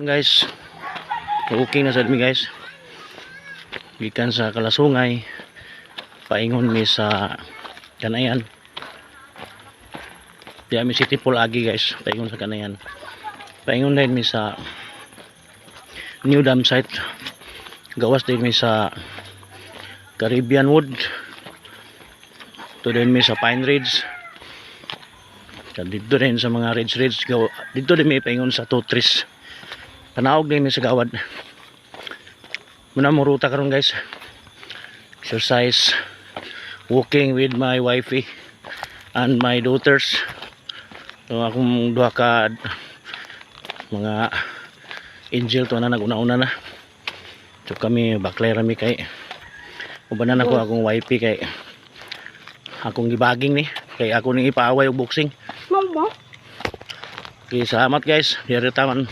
Guys, okay na sa dami guys. Gikan sa Kalasungay, paingon mi sa Kanayan. Diya mi City Pool agi guys, paingon sa Kanayan. Paingon din mi sa New Dam site. Gawas din mi sa Caribbean Wood. To din mi sa Pine Ridge. Dito din sa mga Ridge. Dito din mi paingon sa Tutris. Panaog din mi sa gawad. Muna mo ruta karon guys. Exercise, walking with my wifey and my daughters. So akong duha ka mga angel to na naguna-una na. So kami baklera mi kay ubanan ako akong wifey kay akong gibaging ni kay ako ning ipaaway og boxing. Okay, salamat guys. Diri taman.